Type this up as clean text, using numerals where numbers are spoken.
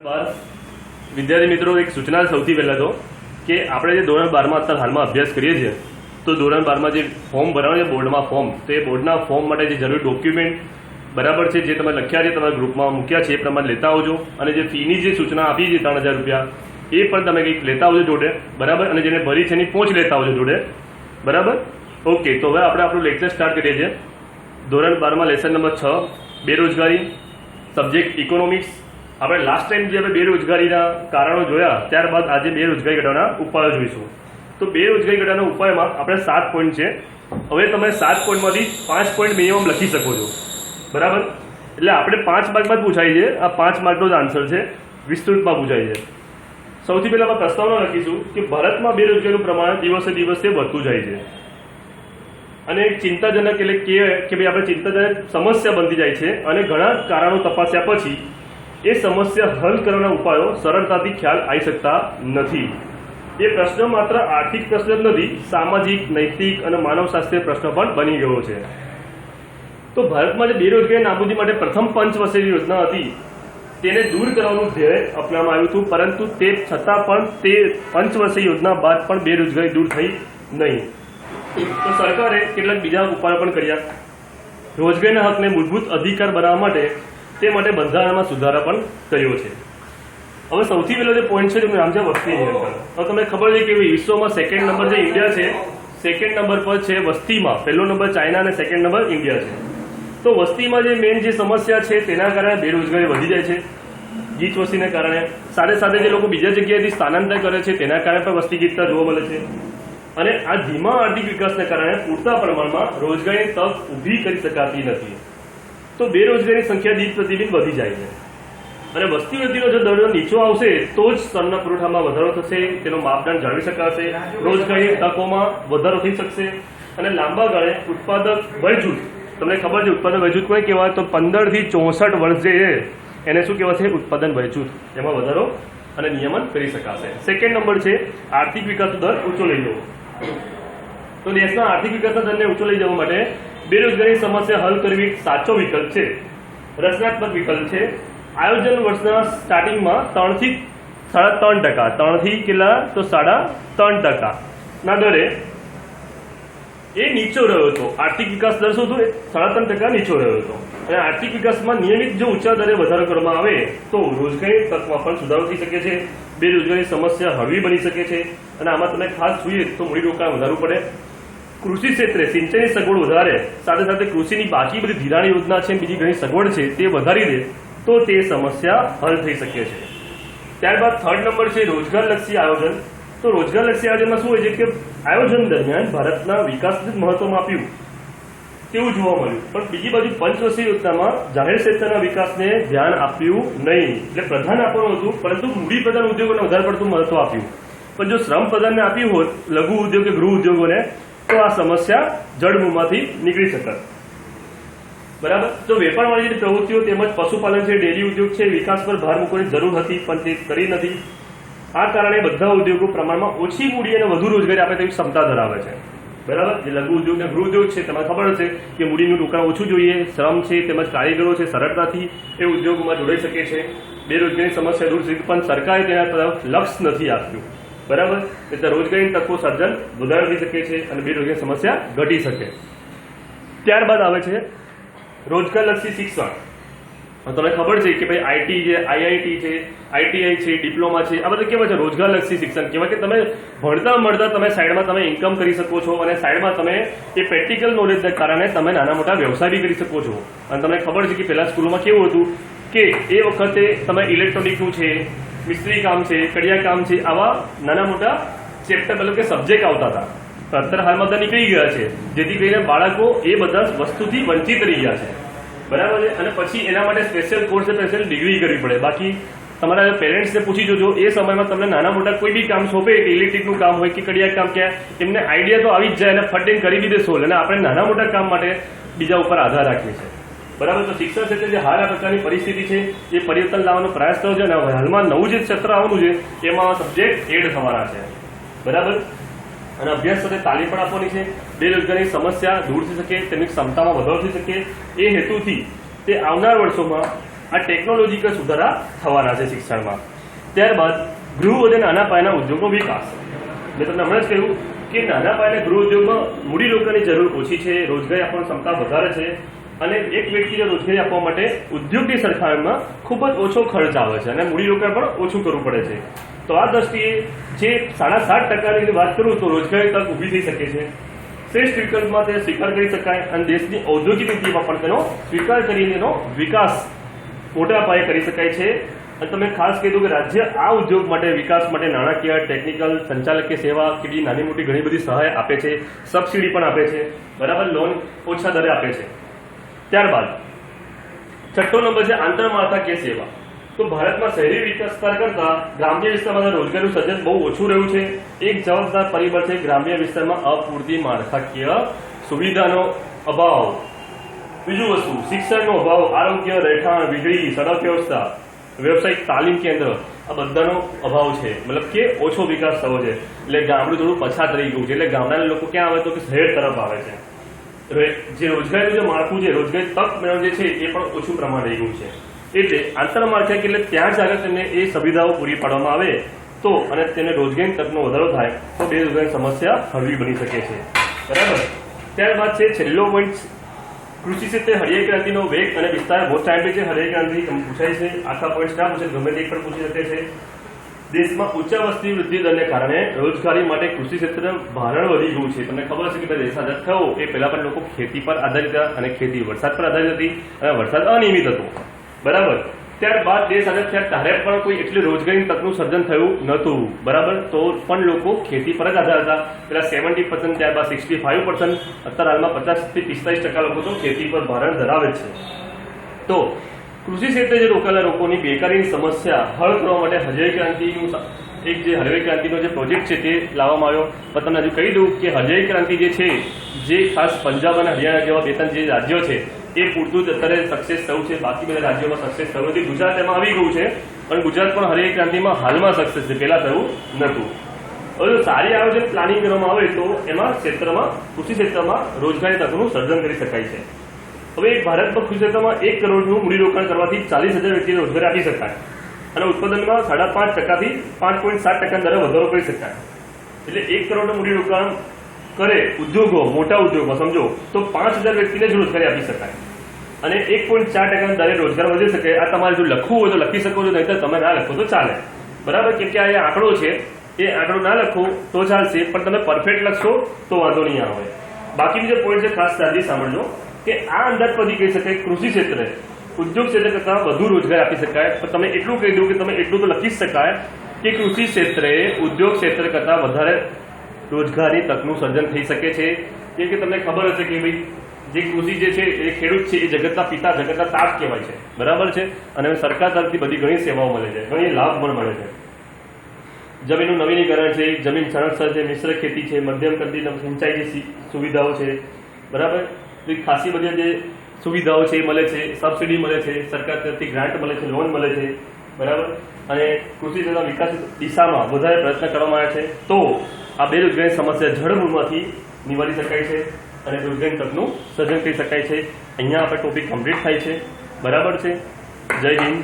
વિદ્યાર્થી મિત્રો, એક સૂચના સૌથી પહેલા તો કે આપણે જે ધોરણ 12માં અત્યારે હાલમાં અભ્યાસ કરીએ છીએ, તો ધોરણ 12માં જે ફોર્મ ભરવાનું છે બોર્ડમાં ફોર્મ, તો એ બોર્ડના ફોર્મ માટે જે જરૂરી ડોક્યુમેન્ટ બરાબર છે, જે તમે લખ્યા છે, તમારા ગ્રુપમાં મૂક્યા છે, એ પ્રમાણે લેતા આવજો. અને જે ફીની જે સૂચના આપી છે 3000 રૂપિયા, એ પણ તમે કંઈક લેતા આવજો જોડે, બરાબર. અને જેને ભરી છે એની પહોંચ લેતા આવજો જોડે, બરાબર. ઓકે, તો હવે આપણે આપણું લેક્ચર સ્ટાર્ટ કરીએ છીએ. ધોરણ 12માં લેસન નંબર 6 બેરોજગારી, સબ્જેક્ટ ઇકોનોમિક્સ. આપણે લાસ્ટ ટાઈમ જે આપણે બેરોજગારીના કારણો જોયા, ત્યારબાદ આજે બેરોજગારી ઘટાડવાના ઉપાયો જોઈશું. તો બેરોજગારી ઘટાડવાના ઉપાયમાં આપણે 7 પોઈન્ટ છે. હવે તમે 7 પોઈન્ટમાંથી 5 પોઈન્ટ મિનિમમ લખી શકો છો, બરાબર. એટલે આપણે 5 માર્કમાં જ પૂછાય છે, આ 5 માર્કનો જ આન્સર છે, વિસ્તૃતમાં પૂછાય છે. સૌથી પહેલા આપણે પ્રસ્તાવના લખીશું કે ભારતમાં બેરોજગારીનું પ્રમાણ દિવસે દિવસે વધતું જાય છે અને એક ચિંતાજનક એટલે કે ભાઈ આપણે ચિંતાજનક સમસ્યા બનતી જાય છે અને ઘણા કારણો તપાસ્યા પછી એ સમસ્યા હલ કરવાના ઉપાયો સરળતાથી ખ્યાલ આવી શકતા નથી. એ પ્રશ્ન માત્ર આર્થિક પ્રશ્ન જ નથી, સામાજિક, નૈતિક અને માનવશાસ્ત્રીય પ્રશ્ન પણ બની ગયો છે. તો ભારતમાં જે બેરોજગારી નાબૂદી માટે પ્રથમ પંચવર્ષીય યોજના હતી, તેને દૂર કરવાનું ધ્યેય અપનાવવામાં આવ્યું હતું, પરંતુ તે છતાં પણ તે પંચવર્ષીય યોજના બાદ પણ બેરોજગારી દૂર થઈ નહીં. તો સરકારે કેટલાક બીજા ઉપાયો પણ કર્યા. રોજગારીના હકને મૂળભૂત અધિકાર બનાવવા માટે તે માટે બંધારણમાં સુધારા પણ કર્યો છે. હવે સૌથી પહેલો જે પોઈન્ટ છે તેનું નામ છે વસ્તી નિયંત્રણ. હવે તમને ખબર છે કે વિશ્વમાં સેકન્ડ નંબર જે ઇન્ડિયા છે, સેકન્ડ નંબર પર છે વસ્તીમાં, પહેલો નંબર ચાઇના અને સેકન્ડ નંબર ઇન્ડિયા છે. તો વસ્તીમાં જે મેઇન જે સમસ્યા છે તેના કારણે બેરોજગારી વધી જાય છે, ગીચ વસ્તીને કારણે. સાથે સાથે જે લોકો બીજા જગ્યાએથી સ્થાનાંતર કરે છે તેના કારણે પણ વસ્તી ગીચતા જોવા મળે છે. અને આ ધીમા આર્થિક વિકાસને કારણે પૂરતા પ્રમાણમાં રોજગારીની તક ઊભી કરી શકાતી નથી. તો બેરોજગારીની સંખ્યા દિન પ્રતિદિન વધી જાય છે અને વસ્તી વૃદ્ધિનો જો દર નીચો આવશે તો જ સ્તરના પુરવઠામાં વધારો થશે, તેનો માપદંડ જાળવી શકાશે, રોજગારી તકોમાં વધારો થઈ શકશે અને લાંબા ગાળે ઉત્પાદક વયજૂથ, તમને ખબર છે ઉત્પાદન વયજૂથ કોઈ કહેવાય, તો 15 થી 64 વર્ષ જે છે એને શું કહેવાશે? ઉત્પાદન વયજૂથ. એમાં વધારો અને નિયમન કરી શકાશે. સેકન્ડ નંબર છે આર્થિક વિકાસનો દર ઊંચો લઈ જવો. તો દેશના આર્થિક વિકાસના દરને ઊંચો લઈ જવા માટે બેરોજગારી સમસ્યા હલ કરવી સાચો વિકલ્પ છે, રચનાત્મક વિકલ્પ છે. આયોજન વર્ષના સ્ટાર્ટિંગમાં 3 થી 3.5%, 3 થી કેટલા? તો 3.5% ના દરે એ નીચો રહ્યો હતો. આર્થિક વિકાસ દર શું હતો? 3.5% નીચો રહ્યો હતો. અને આર્થિક વિકાસમાં નિયમિત જો ઊંચા દરે વધારો કરવામાં આવે તો રોજગારી તકમાં પણ સુધારો થઈ શકે છે, બેરોજગારી સમસ્યા હળવી બની શકે છે. અને આમાં તમે ખાસ જોઈએ તો મૂડીરોકાણ વધારવું પડે. કૃષિ ક્ષેત્રે સિંચાઈની સગવડ વધારે, સાથે સાથે કૃષિની બાકી બધી ધિરાણ યોજના છે, બીજી ઘણી સગવડ છે, તે વધારી દે તો તે સમસ્યા હલ થઈ શકે છે. ત્યારબાદ થર્ડ નંબર છે રોજગારલક્ષી આયોજન. તો રોજગારલક્ષી આયોજનમાં શું હોય છે કે આયોજન દરમિયાન ભારતના વિકાસને મહત્વ આપ્યું તેવું જોવા મળ્યું, પણ બીજી બાજુ પંચવર્ષીય યોજનામાં જાહેર ક્ષેત્રના વિકાસને ધ્યાન આપ્યું નહીં. એટલે પ્રધાન આપવાનું હતું, પરંતુ મૂડી પ્રધાન ઉદ્યોગોને વધારે પડતું મહત્વ આપ્યું. પણ જો શ્રમ પ્રધાનને આપ્યું હોત, લઘુ ઉદ્યોગ કે ગૃહ ઉદ્યોગોને, તો આ સમસ્યા જડમૂળમાંથી નીકળી શકત, બરાબર. તો વેપાર વાણિજ્યની પ્રવૃત્તિઓ તેમજ પશુપાલન છે, ડેરી ઉદ્યોગ છે, વિકાસ પર ભાર મૂકવાની જરૂર હતી પણ તે કરી નથી. આ કારણે બધા ઉદ્યોગો પ્રમાણમાં ઓછી મૂડી અને વધુ રોજગારી આપે તેવી ક્ષમતા ધરાવે છે, બરાબર. જે લઘુ ઉદ્યોગ અને ગૃહ ઉદ્યોગ છે તમને ખબર હશે કે મૂડીનું રોકાણ ઓછું જોઈએ, શ્રમ છે તેમજ કારીગરો છે સરળતાથી એ ઉદ્યોગોમાં જોડાઈ શકે છે. બેરોજગારી સમસ્યા દૂર થઈ, પણ સરકારે તેના તરફ લક્ષ નથી આપ્યું, બરાબર. એટલે રોજગારીની તકો સર્જન વધારે થઈ શકે છે અને બેરોજગારી સમસ્યા ઘટી શકે. ત્યારબાદ આવે છે રોજગારલક્ષી શિક્ષણ. તમને ખબર છે કે ભાઈ આઈટી છે, આઈઆઈટી છે, આઈટીઆઈ છે, ડિપ્લોમા છે, આ બધા કેવા છે? રોજગારલક્ષી શિક્ષણ કહેવાય કે તમે ભણતા મળતા તમે સાઈડમાં તમે ઇન્કમ કરી શકો છો અને સાઈડમાં તમે એ પ્રેક્ટિકલ નોલેજના કારણે તમે નાના મોટા વ્યવસાય બી કરી શકો છો. અને તમને ખબર છે કે પહેલા સ્કૂલમાં કેવું હતું કે એ વખતે તમે ઇલેક્ટ્રોનિકનું છે, મિસ્ત્રી કામ છે, કડિયા કામ છે, આવા નાના મોટા ચેપ્ટર મતલબ કે સબ્જેક્ટ આવતા હતા. અત્યારે હાલમાં બધા નીકળી ગયા છે, જેથી કરીને બાળકો એ બધા વસ્તુથી વંચિત રહી ગયા છે, બરાબર છે. અને પછી એના માટે સ્પેશિયલ કોર્સ, સ્પેશિયલ ડિગ્રી કરવી પડે. બાકી તમારા પેરેન્ટ્સને પૂછી જોજો, એ સમયમાં તમને નાના મોટા કોઈ બી કામ સોંપે, કે ઇલેક્ટ્રિકનું કામ હોય કે કડિયા કામ, ક્યાં એમને આઈડિયા તો આવી જ જાય અને ફટિંગ કરી દીધે સોલ. અને આપણે નાના મોટા કામ માટે બીજા ઉપર આધાર રાખીએ છીએ, બરાબર. તો શિક્ષણ ક્ષેત્રે જે હાલ આ પ્રકારની પરિસ્થિતિ છે એ પરિવર્તન લાવવાનો પ્રયાસ થયો છે અને હાલમાં નવું જે ક્ષેત્ર આવવાનું છે એમાં સબ્જેક્ટ એડ થવાના છે, બરાબર. અને અભ્યાસ સાથે તાલીમ પણ આપવાની છે. બેરોજગારીની સમસ્યા દૂર થઈ શકે, તેમની ક્ષમતામાં વધારો થઈ શકે, એ હેતુથી તે આવનાર વર્ષોમાં આ ટેકનોલોજીકલ સુધારા થવાના છે શિક્ષણમાં. ત્યારબાદ ગૃહ અને નાના પાયાના ઉદ્યોગનો વિકાસ. મેં તમને હમણાં જ કહ્યું કે નાના પાયાના ગૃહ ઉદ્યોગમાં મૂડીરોકાણની જરૂર ઓછી છે, રોજગારી આપવાની ક્ષમતા વધારે છે અને એક વ્યક્તિને રોજગારી આપવા માટે ઉદ્યોગની સરખામણીમાં ખૂબ જ ઓછો ખર્ચ આવે છે અને મૂડીરોકાણ પણ ઓછું કરવું પડે છે. તો આ દ્રષ્ટિએ જે 7.5% વાત કરું તો રોજગારી તક ઊભી થઈ શકે છે. શ્રેષ્ઠ વિકલ્પમાં તે સ્વીકાર કરી શકાય અને દેશની ઔદ્યોગિક નીતિમાં પણ તેનો સ્વીકાર કરીને તેનો વિકાસ મોટા પાયે કરી શકાય છે. અને તમે ખાસ કીધું કે રાજ્ય આ ઉદ્યોગ માટે વિકાસ માટે નાણાકીય, ટેકનિકલ, સંચાલકીય સેવા કેટલી નાની મોટી ઘણી બધી સહાય આપે છે, સબસિડી પણ આપે છે, બરાબર, લોન ઓછા દરે આપે છે. ત્યારબાદ 6 નંબર છે આંતરમાળખાકીય સેવા. તો ભારતમાં શહેરી વિસ્તાર કરતા ગ્રામ્ય વિસ્તારમાં રોજગારીનું સર્જન બહુ ઓછું રહ્યું છે. એક જવાબદાર પરિબળ છે ગ્રામ્ય વિસ્તારમાં અપૂરતી માળખાકીય સુવિધાનો અભાવ. બીજું વસ્તુ શિક્ષણનો અભાવ, આરોગ્ય, રહેઠાણ, વીજળી, સડક વ્યવસ્થા, વ્યવસાયિક તાલીમ કેન્દ્ર, આ બધાનો અભાવ છે. મતલબ કે ઓછો વિકાસ થયો છે એટલે ગામડું થોડું પછાત રહી ગયું છે. એટલે ગામડાના લોકો ક્યાં આવે તો કે શહેર તરફ આવે છે. જે રોજગારીનું જે માળખું છે, રોજગારી તક મેળવ જે છે એ પણ ઓછું પ્રમાણ રહી ગયું છે. એટલે આંતરમાળખાકીય એટલે ત્યાં જ આગળ તેમને એ સુવિધાઓ પૂરી પાડવામાં આવે તો અને તેને રોજગારી તકનો વધારો થાય તો બેરોજગારી સમસ્યા હળવી બની શકે છે. બરાબર. ત્યારબાદ છે છેલ્લો પોઈન્ટ કૃષિ ક્ષેત્રે હરિયાળી ક્રાંતિનો વેગ અને વિસ્તાર બહુ ટાઈમ છે. હરિયાળી ક્રાંતિ પૂછાય છે, આખા પોઈન્ટ ના પૂછે, ગમે તે પણ પૂછી શકે છે. દેશમાં ઊંચા વસ્તી વૃદ્ધિ દરને કારણે રોજગારી માટે કૃષિ ક્ષેત્ર ભારણ વધી ગયું છે. તમને ખબર છે કે દેશ આઝાદ થયો એ પહેલા પણ લોકો ખેતી પર આધારિત હતા અને ખેતી વરસાદ પર આધારિત હતી અને વરસાદ અનિયમિત હતો. બરાબર. ત્યારબાદ દેશ આઝાદ થયા ત્યારે પણ કોઈ એટલી રોજગારીની તકનું સર્જન થયું નહોતું. બરાબર. તો પણ લોકો ખેતી પર જ આધાર હતા. પેલા 70%, ત્યારબાદ 65%, અત્યારે હાલમાં 50 થી 45% લોકો તો ખેતી પર ભારણ ધરાવે છે. તો કૃષિ ક્ષેત્રે જે રોકાયેલા લોકોની બેકારીની સમસ્યા હલ કરવા માટે હરિયાળી ક્રાંતિનું એક જે હરિયાળી ક્રાંતિનો જે પ્રોજેક્ટ છે તે લાવવામાં આવ્યો. પણ તમને હજુ કહી દઉં કે હરિયાળી ક્રાંતિ જે છે જે ખાસ પંજાબ અને હરિયાણા જેવા 2-3 જે રાજ્યો છે એ પૂરતું જ અત્યારે સક્સેસ થયું છે. બાકી બધા રાજ્યોમાં સક્સેસ થયું નથી. ગુજરાત એમાં આવી ગયું છે પણ ગુજરાત પણ હરિયાળી ક્રાંતિમાં હાલમાં સક્સેસ છે, પહેલા થયું નહોતું. હવે સારી આયોજન પ્લાનિંગ કરવામાં આવે તો એમાં ક્ષેત્રમાં કૃષિ ક્ષેત્રમાં રોજગારી તકોનું સર્જન કરી શકાય છે. હવે ભારતમાં કૃષિ ક્ષેત્રમાં 1 કરોડનું મૂડીરોકાણ કરવાથી 40,000 વ્યક્તિને રોજગારી આપી શકાય અને ઉત્પાદનમાં 5.5%થી 5.7% દરે વધારો કરી શકાય. એટલે 1 કરોડનું મૂડીરોકાણ કરે ઉદ્યોગો, મોટા ઉદ્યોગો સમજો તો 5,000 વ્યક્તિને જ રોજગારી આપી શકાય અને 1.4% દરે રોજગાર વધી શકે. આ તમારે જો લખવું હોય તો લખી શકો છો, નહીંતર તમે ના લખો તો ચાલે. બરાબર. કેમ કે આ આંકડો છે એ આંકડો ના લખો તો ચાલશે પણ તમે પરફેક્ટ લખશો તો વાંધો નહીં આવે. બાકી બીજો પોઈન્ટ છે ખાસ ધ્યાનથી સાંભળજો કે આ અંદાજ પરથી કહી શકાય કૃષિ ક્ષેત્રે ઉદ્યોગ ક્ષેત્ર કરતાં વધુ રોજગાર આપી શકાય. પણ તમે એટલું કહી દઉં કે તમે એટલું તો લખી શકાય કે કૃષિ ક્ષેત્રે ઉદ્યોગ ક્ષેત્ર કરતાં વધારે રોજગારી તકનું સર્જન થઈ શકે છે. કેમ કે તમને ખબર હશે કે ભાઈ જે કૃષિ જે છે એ ખેડૂત છે એ જગતના પિતા, જગતના તાત કહેવાય છે. બરાબર છે. અને સરકાર તરફથી બધી ઘણી સેવાઓ મળે છે, ઘણી લાભ પણ મળે છે. જમીનનું નવીનીકરણ છે, જમીન સંરક્ષણ છે, મિશ્ર ખેતી છે, મધ્યમ કદની સિંચાઈની સુવિધાઓ છે. બરાબર. ખાસી બધી જે સુવિધાઓ છે એ મળે છે, સબસિડી મળે છે, સરકાર તરફથી ગ્રાન્ટ મળે છે, લોન મળે છે. બરાબર. અને કૃષિ ક્ષેત્રના વિકાસ દિશામાં વધારે પ્રયત્ન કરવામાં આવ્યા છે તો આ બેરોજગારી સમસ્યા જડમૂળમાંથી નિવારી શકાય છે અને રોજગારી તકનું સર્જન કરી શકાય છે. અહીંયા આપણે ટોપિક કમ્પ્લીટ થાય છે. બરાબર છે. જય હિન્દ.